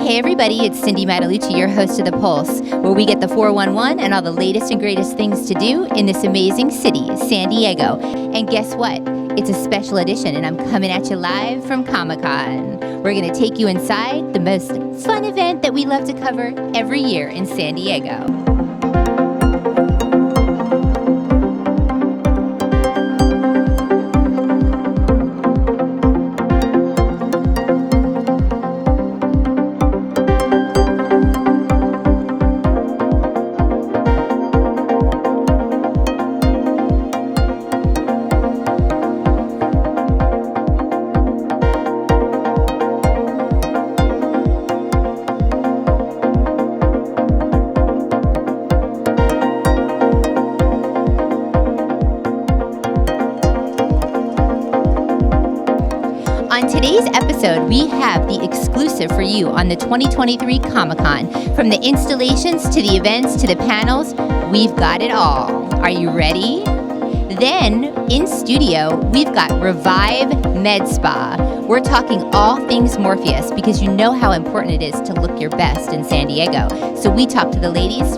Hey everybody, it's Cindy Mattalucci, your host of The Pulse, where we get the 411 and all the latest and greatest things to do in this amazing city, San Diego. And guess what? It's a special edition, and I'm coming at you live from Comic-Con. We're going to take you inside the most fun event that we love to cover every year in San Diego. On today's episode, we have the exclusive for you on the 2023 Comic-Con. From the installations to the events to the panels, we've got it all. Are you ready? Then, in studio, we've got Revive Med Spa. We're talking all things Morpheus because you know how important it is to look your best in San Diego. So we talked to the ladies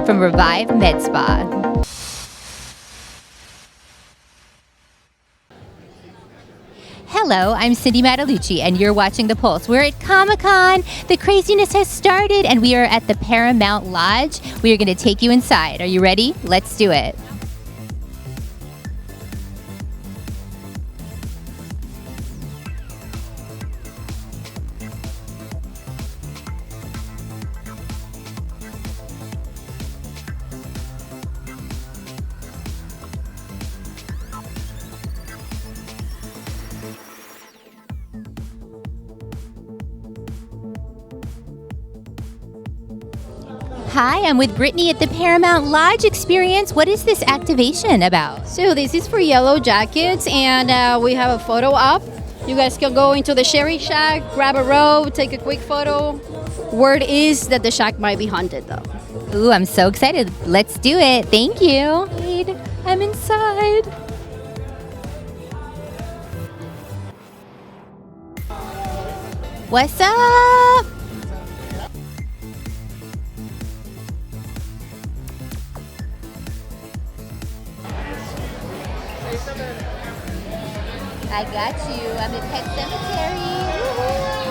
from Revive Med Spa. Hello, I'm Cindy Mattalucci, and you're watching The Pulse. We're at Comic-Con. The craziness has started, and we are at the Paramount Lodge. We are going to take you inside. Are you ready? Let's do it. Hi, I'm with Brittany at the Paramount Lodge Experience. What is this activation about? So this is for Yellow Jackets, and we have a photo op. You guys can go into the Sherry Shack, grab a row, take a quick photo. Word is that the shack might be haunted, though. Ooh, I'm so excited. Let's do it. Thank you. I'm inside. What's up? I got you. I'm at Pet Cemetery. Woo-hoo.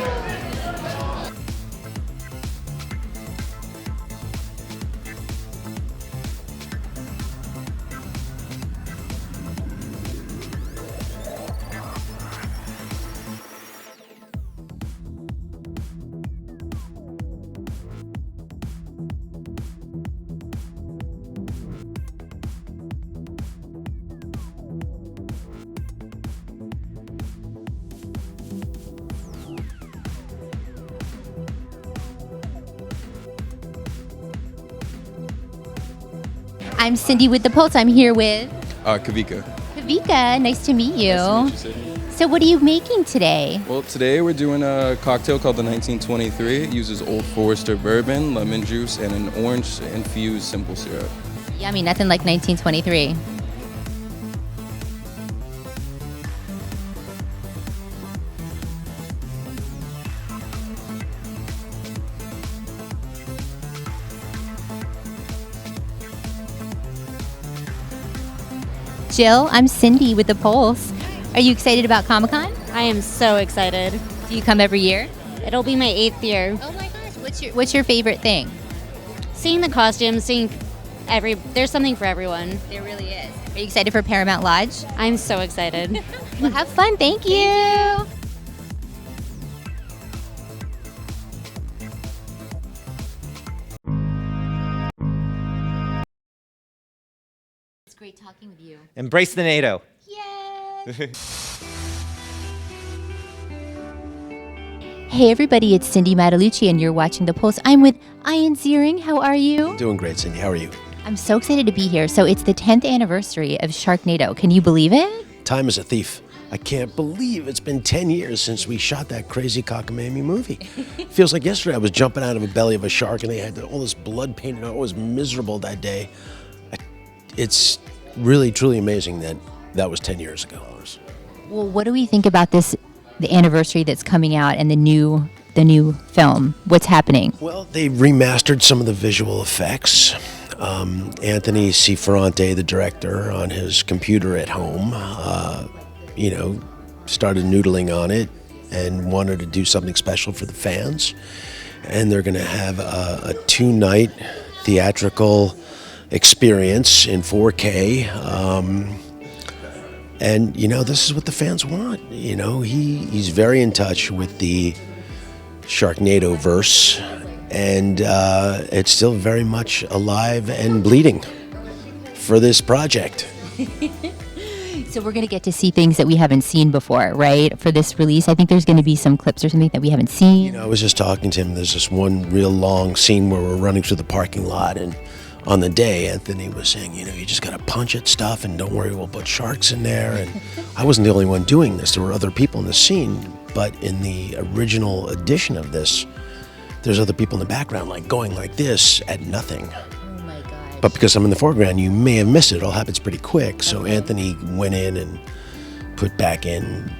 I'm Cindy with The Pulse. I'm here with Kavika. Kavika. Nice to meet you. Nice to meet you, Sydney. So what are you making today? Well, today we're doing a cocktail called the 1923. It uses Old Forester bourbon, lemon juice, and an orange-infused simple syrup. Yummy, nothing like 1923. Jill, I'm Cindy with The Pulse. Are you excited about Comic-Con? I am so excited. Do you come every year? It'll be my 8th year. Oh my gosh, what's your favorite thing? Seeing the costumes, there's something for everyone. There really is. Are you excited for Paramount Lodge? I'm so excited. Well, have fun. Thank you. It's great talking with you. Embrace the NATO. Yay! Hey everybody, it's Cindy Mattalucci, and you're watching The Pulse. I'm with Ian Ziering. How are you? Doing great, Cindy. How are you? I'm so excited to be here. So it's the 10th anniversary of Sharknado. Can you believe it? Time is a thief. I can't believe it's been 10 years since we shot that crazy cockamamie movie. Feels like yesterday I was jumping out of the belly of a shark and they had all this blood painted on. I was miserable that day. It's really, truly amazing that that was 10 years ago. Well, what do we think about this, the anniversary that's coming out and the new the new film? What's happening? Well, they remastered some of the visual effects. Anthony Ciferrante, the director, on his computer at home, started noodling on it and wanted to do something special for the fans. And they're going to have a 2-night theatrical experience in 4K. And this is what the fans want. He's very in touch with the Sharknado verse, and it's still very much alive and bleeding for this project. So we're going to get to see things that we haven't seen before, right? For this release, I think there's going to be some clips or something that we haven't seen. I was just talking to him. There's this one real long scene where we're running through the parking lot, and on the day, Anthony was saying, you just got to punch at stuff, and don't worry, we'll put sharks in there. And I wasn't the only one doing this. There were other people in the scene, but in the original edition of this, there's other people in the background, like going like this at nothing. Oh my gosh. But because I'm in the foreground, you may have missed it. It all happens pretty quick. So Anthony went in and put back in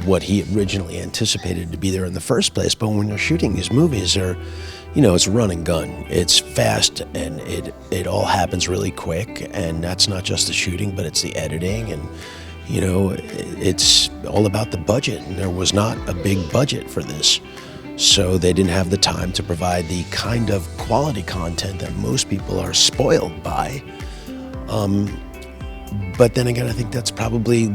what he originally anticipated to be there in the first place. But when you're shooting these movies, it's run and gun. It's fast, and it all happens really quick. And that's not just the shooting, but it's the editing. And, it's all about the budget. And there was not a big budget for this. So they didn't have the time to provide the kind of quality content that most people are spoiled by. But then again, I think that's probably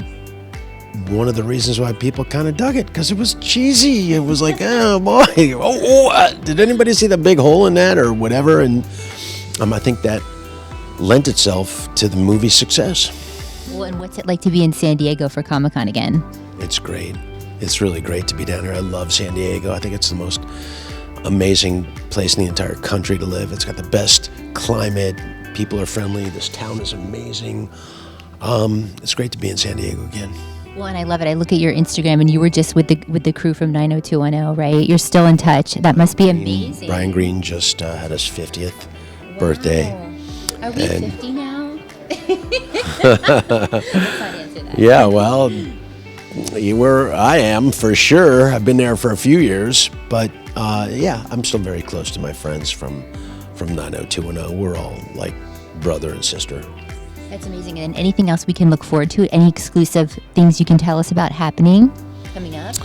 one of the reasons why people kind of dug it, because it was cheesy. It was like, oh boy, did anybody see the big hole in that or whatever? And I think that lent itself to the movie's success. Well, and what's it like to be in San Diego for Comic-Con again? It's great. It's really great to be down here. I love San Diego. I think it's the most amazing place in the entire country to live. It's got the best climate. People are friendly. This town is amazing. It's great to be in San Diego again. Well, and I love it. I look at your Instagram, and you were just with the crew from 90210, right? You're still in touch. That must be amazing. Brian Green just had his 50th birthday. Are we 50 now? Let's not answer that. Yeah, well, I am for sure. I've been there for a few years, but I'm still very close to my friends from 90210. We're all like brother and sister. That's amazing. And anything else we can look forward to? Any exclusive things you can tell us about happening coming up?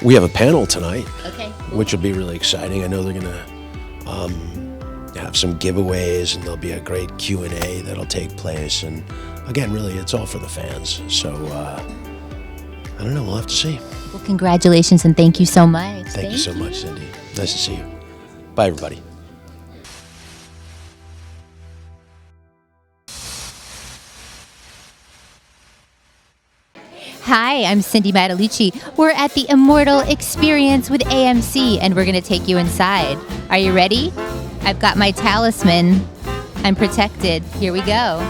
We have a panel tonight, Okay. which will be really exciting. I know they're going to have some giveaways, and there'll be a great Q&A that'll take place. And again, really, it's all for the fans. So I don't know. We'll have to see. Well, congratulations, and thank you so much. Thank you so much, Cindy. Nice to see you. Bye, everybody. Hi, I'm Cindy Matalucci. We're at the Immortal Experience with AMC, and we're going to take you inside. Are you ready? I've got my talisman. I'm protected. Here we go.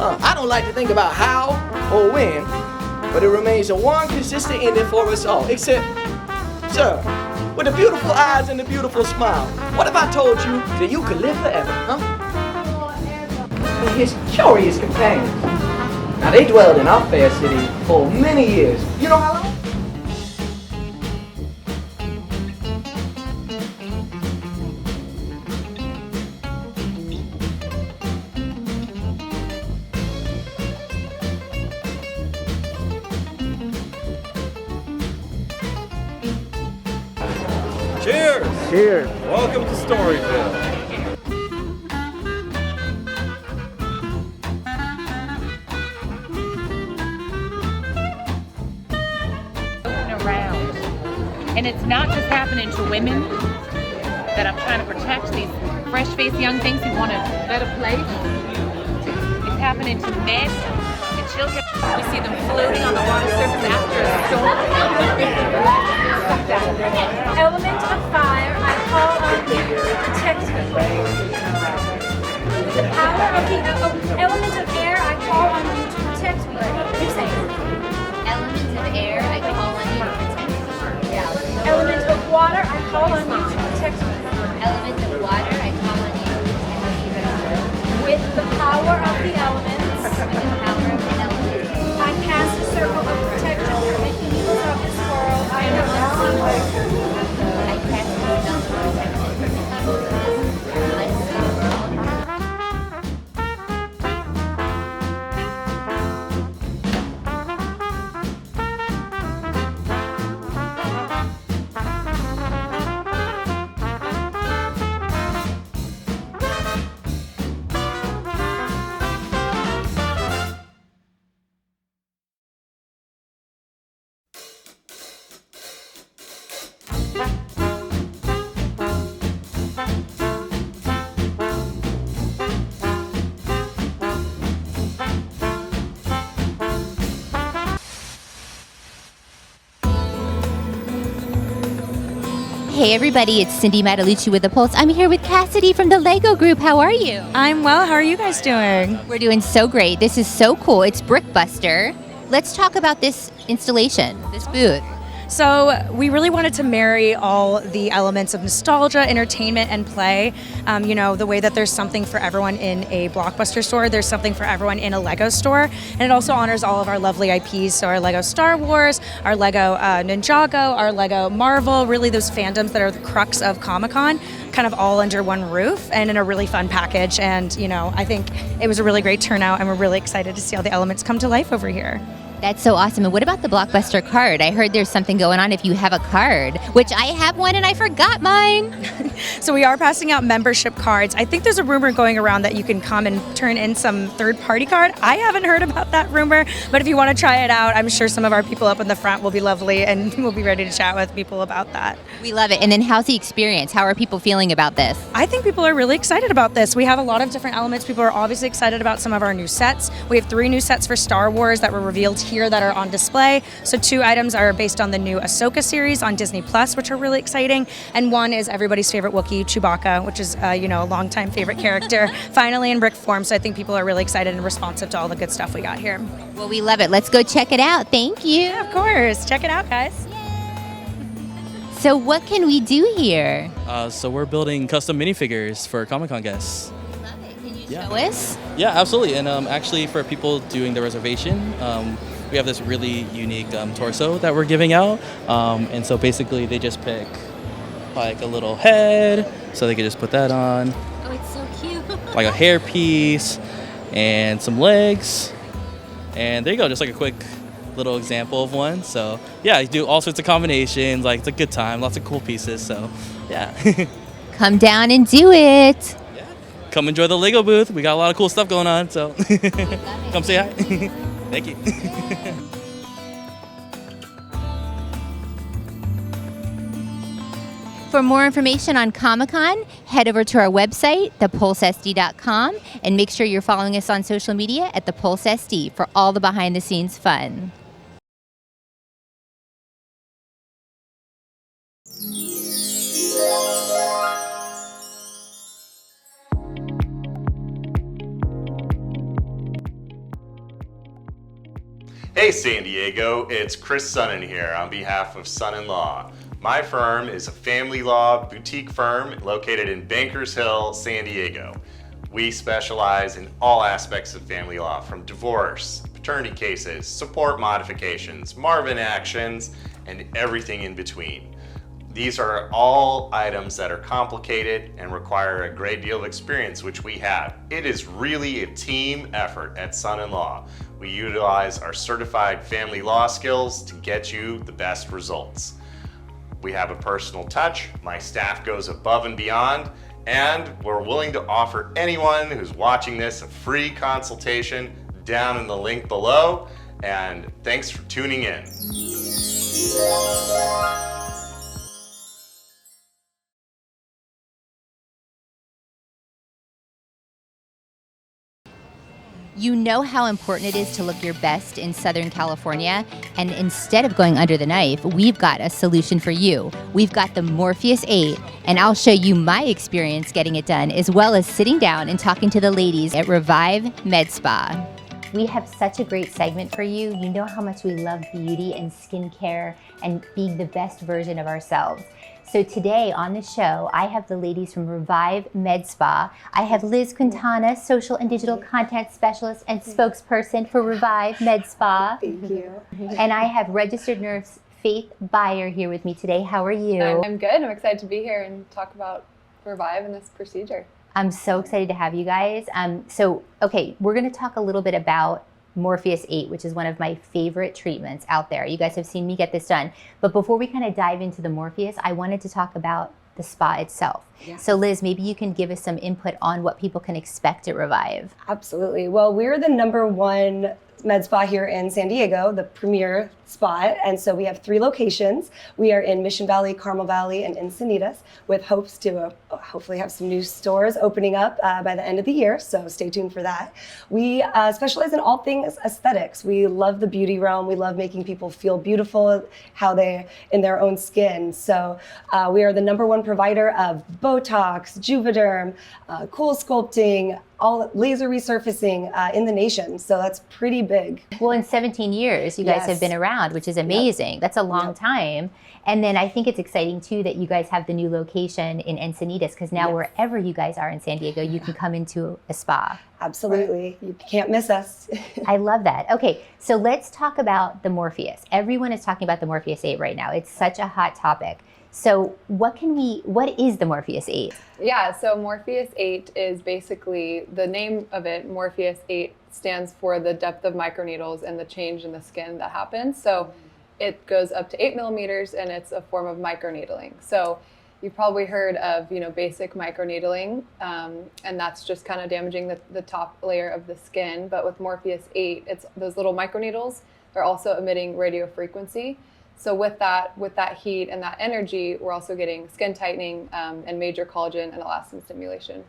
I don't like to think about how or when, but it remains a one consistent ending for us all. Except, sir, with the beautiful eyes and the beautiful smile, what if I told you that you could live forever, huh? His curious companions. Now, they dwelled in our fair city for many years. You know how long? Cheers! Cheers. Welcome to Storyville. Around. And it's not just happening to women that I'm trying to protect, these fresh-faced young things who want a better place. It's happening to men and children. We see them floating on the water surface after a storm. Element of fire, I call on you to protect me. The power of the element of air, I call call on you to protect me. Element of water, I call on you to protect me. With the power of the elements, With the power of the elements, I cast a circle of protection from the evils of this world. I am unseen. I cast a spell of protection from the evils of this unseen world. Hey everybody, it's Cindy Matalucci with The Pulse. I'm here with Cassidy from the Lego Group. How are you? I'm well. How are you guys doing? We're doing so great. This is so cool. It's Brickbuster. Let's talk about this installation, this booth. So we really wanted to marry all the elements of nostalgia, entertainment, and play. The way that there's something for everyone in a Blockbuster store, there's something for everyone in a Lego store. And it also honors all of our lovely IPs. So our Lego Star Wars, our Lego Ninjago, our Lego Marvel, really those fandoms that are the crux of Comic-Con, kind of all under one roof and in a really fun package. And, I think it was a really great turnout, and we're really excited to see all the elements come to life over here. That's so awesome. And what about the Blockbuster card? I heard there's something going on if you have a card, which I have one and I forgot mine. So we are passing out membership cards. I think there's a rumor going around that you can come and turn in some third-party card. I haven't heard about that rumor, but if you want to try it out, I'm sure some of our people up in the front will be lovely, and we'll be ready to chat with people about that. We love it. And then how's the experience? How are people feeling about this? I think people are really excited about this. We have a lot of different elements. People are obviously excited about some of our new sets. We have 3 new sets for Star Wars that were revealed here that are on display. So 2 items are based on the new Ahsoka series on Disney Plus, which are really exciting. And 1 is everybody's favorite Wookiee, Chewbacca, which is a longtime favorite character, finally in brick form. So I think people are really excited and responsive to all the good stuff we got here. Well, we love it. Let's go check it out. Thank you. Yeah, of course. Check it out, guys. So what can we do here? So we're building custom minifigures for Comic-Con guests. Love it. Can you show us? Yeah, absolutely. And actually, for people doing the reservation, we have this really unique torso that we're giving out. And so basically, they just pick like a little head, so they can just put that on. Oh, it's so cute. Like a hair piece and some legs. And there you go, just like a quick little example of one. So yeah, you do all sorts of combinations. Like, it's a good time, lots of cool pieces. So yeah. Come down and do it. Come enjoy the Lego booth. We got a lot of cool stuff going on, so come say hi. Thank you. For more information on Comic-Con, head over to our website, thepulsesd.com, and make sure you're following us on social media at thepulsesd for all the behind-the-scenes fun. Hey San Diego, it's Chris Sonnen here on behalf of Son-in-Law. My firm is a family law boutique firm located in Bankers Hill, San Diego. We specialize in all aspects of family law, from divorce, paternity cases, support modifications, Marvin actions, and everything in between. These are all items that are complicated and require a great deal of experience, which we have. It is really a team effort at Son-in-Law. We utilize our certified family law skills to get you the best results. We have a personal touch, my staff goes above and beyond, and we're willing to offer anyone who's watching this a free consultation down in the link below. And thanks for tuning in. You know how important it is to look your best in Southern California, and instead of going under the knife, we've got a solution for you. We've got the Morpheus 8, and I'll show you my experience getting it done, as well as sitting down and talking to the ladies at Revive Med Spa. We have such a great segment for you. You know how much we love beauty and skincare and being the best version of ourselves. So today on the show, I have the ladies from Revive Med Spa. I have Liz Quintana, social and digital content specialist and spokesperson for Revive Med Spa. Thank you. And I have registered nurse Faith Beyer here with me today. How are you? I'm good. I'm excited to be here and talk about Revive and this procedure. I'm so excited to have you guys. Okay, we're going to talk a little bit about Morpheus 8, which is one of my favorite treatments out there. You guys have seen me get this done. But before we kind of dive into the Morpheus, I wanted to talk about the spa itself. Yeah. So Liz, maybe you can give us some input on what people can expect at Revive. Absolutely. Well, we're the #1 med spa here in San Diego, the premier spot. And so we have 3 locations. We are in Mission Valley, Carmel Valley, and Encinitas, with hopes to hopefully have some new stores opening up by the end of the year. So stay tuned for that. We specialize in all things aesthetics. We love the beauty realm. We love making people feel beautiful, how they in their own skin. So we are the #1 provider of Botox, Juvederm, cool sculpting, all laser resurfacing in the nation. So that's pretty big. Well, in 17 years, you guys have been around, which is amazing. Yep. That's a long time. And then I think it's exciting too that you guys have the new location in Encinitas, because now wherever you guys are in San Diego, you can come into a spa. Absolutely. You can't miss us. I love that. Okay, so let's talk about the Morpheus. Everyone is talking about the Morpheus 8 right now. It's such a hot topic. So what is the Morpheus 8? Yeah, so Morpheus 8 is basically, the name of it, Morpheus 8, stands for the depth of microneedles and the change in the skin that happens. So it goes up to 8 millimeters, and it's a form of microneedling. So you've probably heard of, basic microneedling, and that's just kind of damaging the top layer of the skin. But with Morpheus 8, it's those little microneedles. They're also emitting radio frequency. So with that heat and that energy, we're also getting skin tightening and major collagen and elastin stimulation.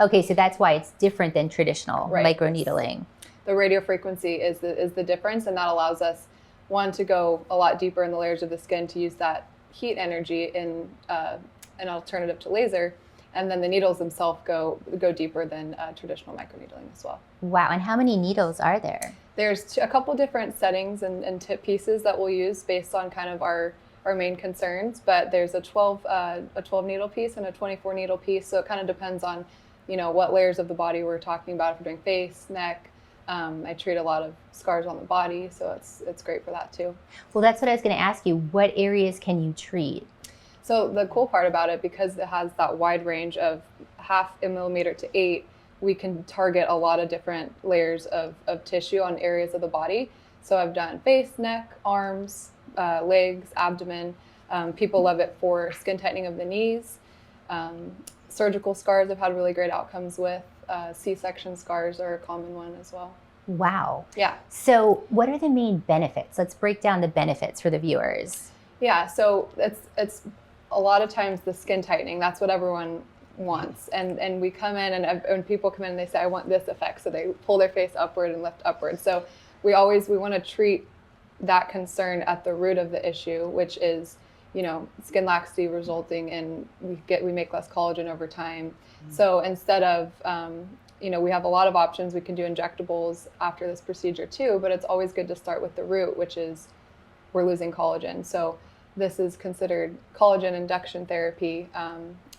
Okay, so that's why it's different than traditional microneedling. The radio frequency is the difference, and that allows us, one, to go a lot deeper in the layers of the skin to use that heat energy in an alternative to laser, and then the needles themselves go deeper than traditional microneedling as well. Wow, and how many needles are there? There's a couple different settings and tip pieces that we'll use based on kind of our main concerns, but there's a 12 needle piece and a 24 needle piece, so it kind of depends on what layers of the body we're talking about. If we're doing face, neck, I treat a lot of scars on the body, so it's great for that too. Well, that's what I was going to ask you. What areas can you treat? So the cool part about it, because it has that wide range of 0.5 millimeter to 8, we can target a lot of different layers of tissue on areas of the body. So I've done face, neck, arms, legs, abdomen. People love it for skin tightening of the knees. Surgical scars I've had really great outcomes with. C-section scars are a common one as well. Wow. Yeah. So what are the main benefits? Let's break down the benefits for the viewers. Yeah, so it's a lot of times the skin tightening, that's what everyone wants. And we come in, and when people come in and they say, I want this effect, so they pull their face upward and lift upward. So we want to treat that concern at the root of the issue, which is, skin laxity resulting in we make less collagen over time. Mm-hmm. So instead of, we have a lot of options. We can do injectables after this procedure too, but it's always good to start with the root, which is we're losing collagen. So this is considered collagen induction therapy,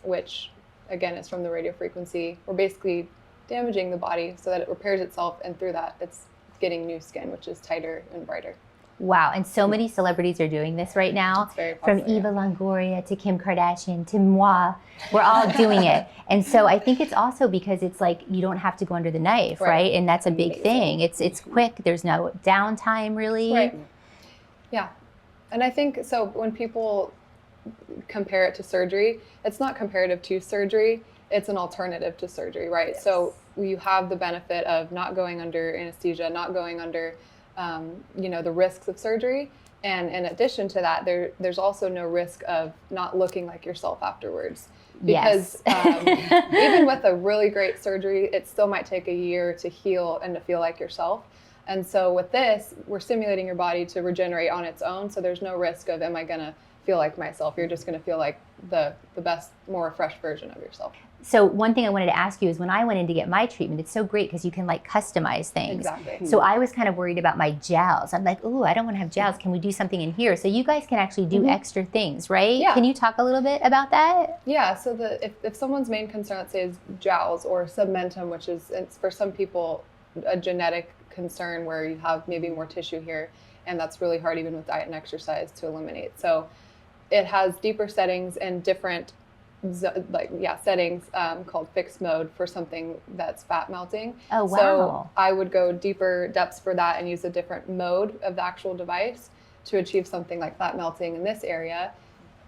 which again is from the radio frequency. We're basically damaging the body so that it repairs itself, and through that it's getting new skin, which is tighter and brighter. Wow, and so many celebrities are doing this right now. It's very popular, from Eva Longoria to Kim Kardashian to moi. We're all doing it. And so I think it's also because it's like you don't have to go under the knife, right? And that's a big thing. It's quick. There's no downtime really. Right. Yeah. And I think so when people compare it to surgery, it's not comparative to surgery, it's an alternative to surgery, right? Yes. So you have the benefit of not going under anesthesia, not going under the risks of surgery. And in addition to that, there's also no risk of not looking like yourself afterwards. Because even with a really great surgery, it still might take a year to heal and to feel like yourself. And so with this, we're stimulating your body to regenerate on its own. So there's no risk of, am I going to feel like myself? You're just going to feel like the best, more refreshed version of yourself. So one thing I wanted to ask you is when I went in to get my treatment, it's so great because you can like customize things. Exactly. So I was kind of worried about my gels. I'm like, oh, I don't want to have gels. Can we do something in here? So you guys can actually do extra things, right? Yeah. Can you talk a little bit about that? Yeah, so if someone's main concern, let's say, is jowls or submentum, which is, it's for some people a genetic concern where you have maybe more tissue here, and that's really hard even with diet and exercise to eliminate. So it has deeper settings and different settings called fixed mode for something that's fat melting. Oh, wow. So I would go deeper depths for that and use a different mode of the actual device to achieve something like fat melting in this area.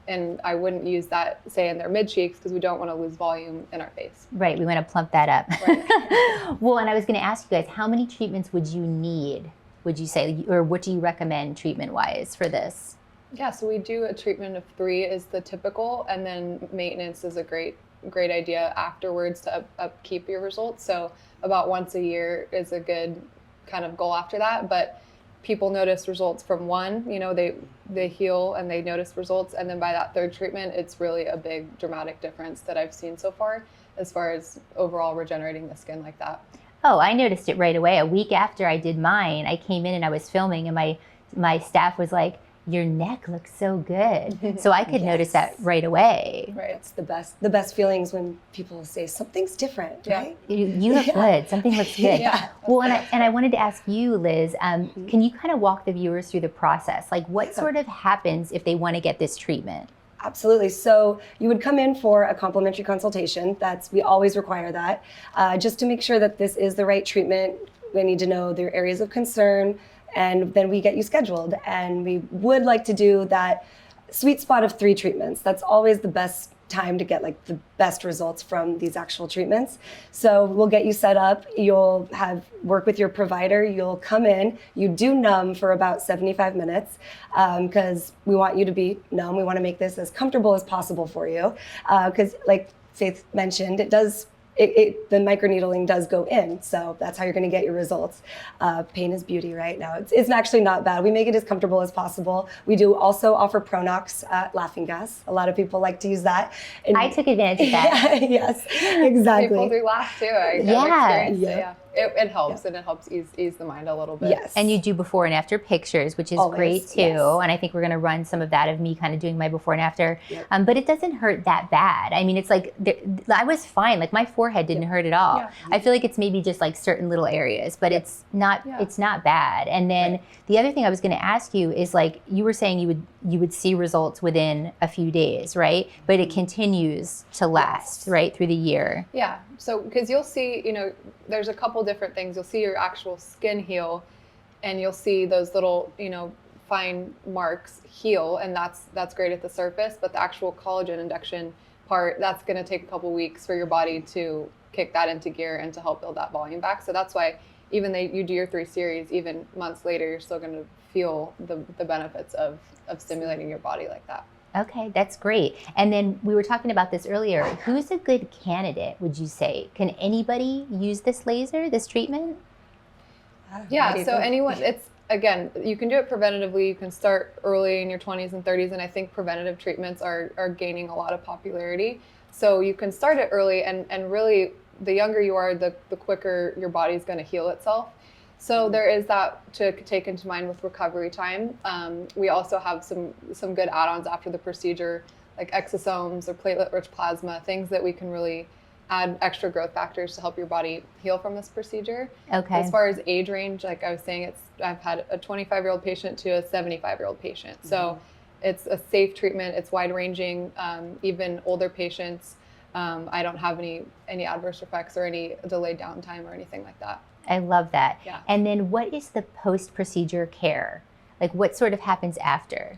And I wouldn't use that, say, in their mid cheeks because we don't want to lose volume in our face. Right, we want to plump that up. Right. Well, and I was going to ask you guys, how many treatments would you need, would you say, or what do you recommend treatment-wise for this? Yeah, so we do a treatment of 3 is the typical, and then maintenance is a great idea afterwards to upkeep your results. So about once a year is a good kind of goal after that. But people notice results from 1, they heal and they notice results. And then by that 3rd treatment, it's really a big dramatic difference that I've seen so far as overall regenerating the skin like that. Oh, I noticed it right away. A week after I did mine, I came in and I was filming and my staff was like, your neck looks so good. So I could notice that right away. Right. It's the best feelings when people say something's different, right? You look good. Something looks good. Yeah. Well, and I wanted to ask you, Liz, can you kind of walk the viewers through the process? Like what sort of happens if they want to get this treatment? Absolutely. So you would come in for a complimentary consultation. We always require that, just to make sure that this is the right treatment. We need to know their areas of concern, and then we get you scheduled. And we would like to do that sweet spot of 3 treatments. That's always the best time to get like the best results from these actual treatments. So we'll get you set up. You'll work with your provider. You'll come in. You do numb for about 75 minutes because we want you to be numb. We want to make this as comfortable as possible for you because, like Faith mentioned, the microneedling does go in, so that's how you're going to get your results. Pain is beauty, right? Now it's actually not bad. We make it as comfortable as possible. We do also offer Pronox laughing gas. A lot of people like to use that. And I took advantage of that. Yes, exactly. People do laugh too. It helps, and it helps ease the mind a little bit. Yes. And you do before and after pictures, which is great too. Yes. And I think we're going to run some of that of me kind of doing my before and after. Yep. But it doesn't hurt that bad. I mean, it's like I was fine. Like my forehead didn't hurt at all. Yeah. I feel like it's maybe just like certain little areas, but it's not bad. And then the other thing I was going to ask you is, like you were saying, you would see results within a few days, right? But it continues to last right through the year. Yeah. So because you'll see, there's a couple different things. You'll see your actual skin heal, and you'll see those little, fine marks heal, and that's great at the surface. But the actual collagen induction part, that's going to take a couple weeks for your body to kick that into gear and to help build that volume back. So that's why even you do your 3 series, even months later, you're still going to feel the benefits of stimulating your body like that. Okay, that's great. And then we were talking about this earlier. Who's a good candidate, would you say? Can anybody use this laser, this treatment? Yeah, so anyone, again, you can do it preventatively. You can start early in your 20s and 30s, and I think preventative treatments are gaining a lot of popularity. So you can start it early, and really, the younger you are, the quicker your body's going to heal itself. So there is that to take into mind with recovery time. We also have some good add-ons after the procedure, like exosomes or platelet-rich plasma, things that we can really add extra growth factors to help your body heal from this procedure. Okay. As far as age range, like I was saying, I've had a 25-year-old patient to a 75-year-old patient. So it's a safe treatment. It's wide-ranging, even older patients. I don't have any adverse effects or any delayed downtime or anything like that. I love that. Yeah. And then what is the post-procedure care? Like what sort of happens after?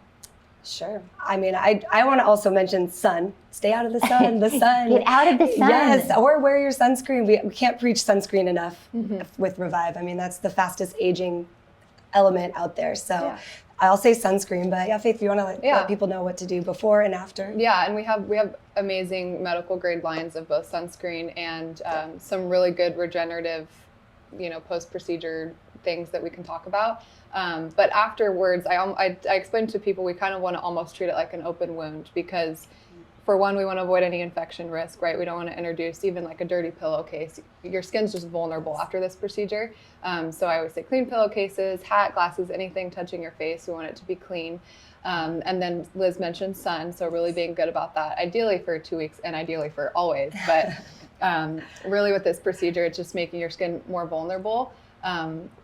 Sure. I mean, I want to also mention sun. Stay out of the sun. The sun. Get out of the sun. Yes. Or wear your sunscreen. We can't preach sunscreen enough with Revive. I mean, that's the fastest aging element out there. So I'll say sunscreen, but Faith, if you want to let people know what to do before and after. Yeah, and we have amazing medical grade lines of both sunscreen and some really good regenerative, post-procedure things that we can talk about. But afterwards, I explained to people we kind of want to almost treat it like an open wound, because for one, we want to avoid any infection risk, right? We don't want to introduce even like a dirty pillowcase. Your skin's just vulnerable after this procedure. So I always say clean pillowcases, hat, glasses, anything touching your face. We want it to be clean. And then Liz mentioned sun, so really being good about that, ideally for 2 weeks and ideally for always. But really with this procedure, it's just making your skin more vulnerable.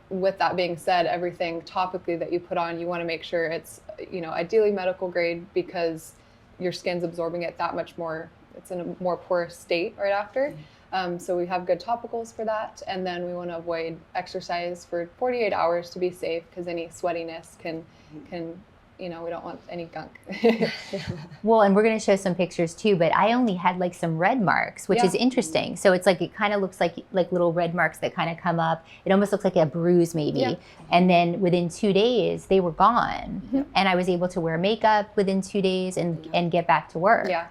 With that being said, everything topically that you put on, you want to make sure it's, ideally medical grade, because your skin's absorbing it that much more. It's in a more porous state right after. So we have good topicals for that. And then we want to avoid exercise for 48 hours to be safe, because any sweatiness can we don't want any gunk. Well, and we're going to show some pictures too, but I only had like some red marks, which is interesting. So it's like, it kind of looks like little red marks that kind of come up. It almost looks like a bruise maybe. Yeah. And then within 2 days, they were gone. Mm-hmm. And I was able to wear makeup within 2 days and get back to work. Yeah,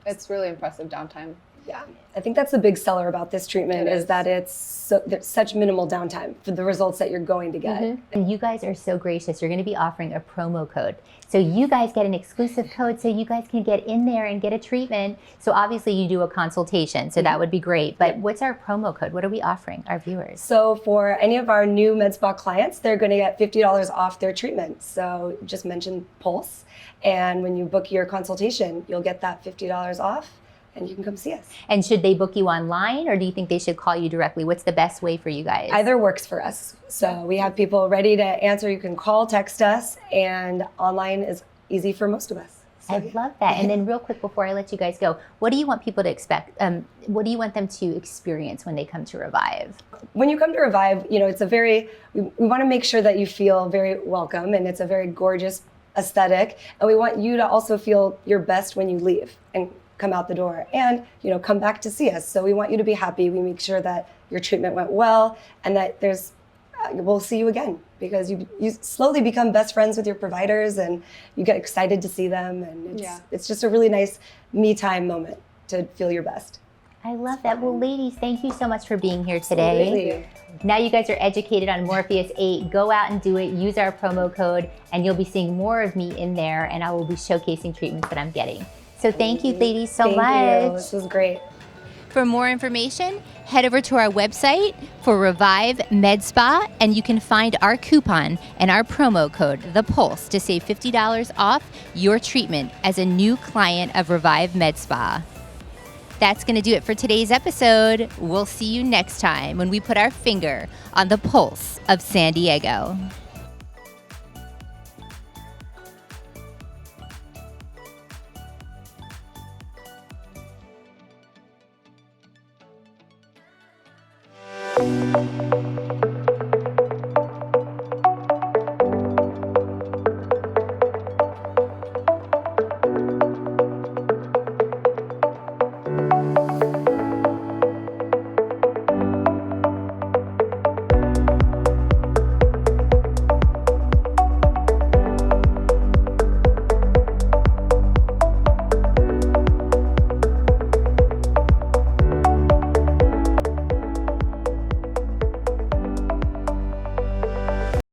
it's really impressive downtime. Yeah, I think that's the big seller about this treatment is that there's such minimal downtime for the results that you're going to get. Mm-hmm. And you guys are so gracious. You're going to be offering a promo code. So you guys get an exclusive code so you guys can get in there and get a treatment. So obviously you do a consultation, so that would be great. But what's our promo code? What are we offering our viewers? So for any of our new med spa clients, they're going to get $50 off their treatment. So just mention Pulse. And when you book your consultation, you'll get that $50 off. And you can come see us. And should they book you online, or do you think they should call you directly? What's the best way for you guys? Either works for us. So we have people ready to answer. You can call, text us, and online is easy for most of us. So, I love that. And then real quick before I let you guys go, what do you want people to expect? What do you want them to experience when they come to Revive? When you come to Revive, it's we want to make sure that you feel very welcome, and it's a very gorgeous aesthetic. And we want you to also feel your best when you leave and come out the door, and come back to see us. So we want you to be happy. We make sure that your treatment went well, and that we'll see you again, because you slowly become best friends with your providers, and you get excited to see them, and it's just a really nice me time moment to feel your best. I love that. Well, ladies, thank you so much for being here today. Absolutely. Now you guys are educated on Morpheus 8. Go out and do it. Use our promo code, and you'll be seeing more of me in there, and I will be showcasing treatments that I'm getting. So thank you, ladies, so much. Thank you. This was great. For more information, head over to our website for Revive Med Spa, and you can find our coupon and our promo code, The Pulse, to save $50 off your treatment as a new client of Revive Med Spa. That's going to do it for today's episode. We'll see you next time when we put our finger on the pulse of San Diego.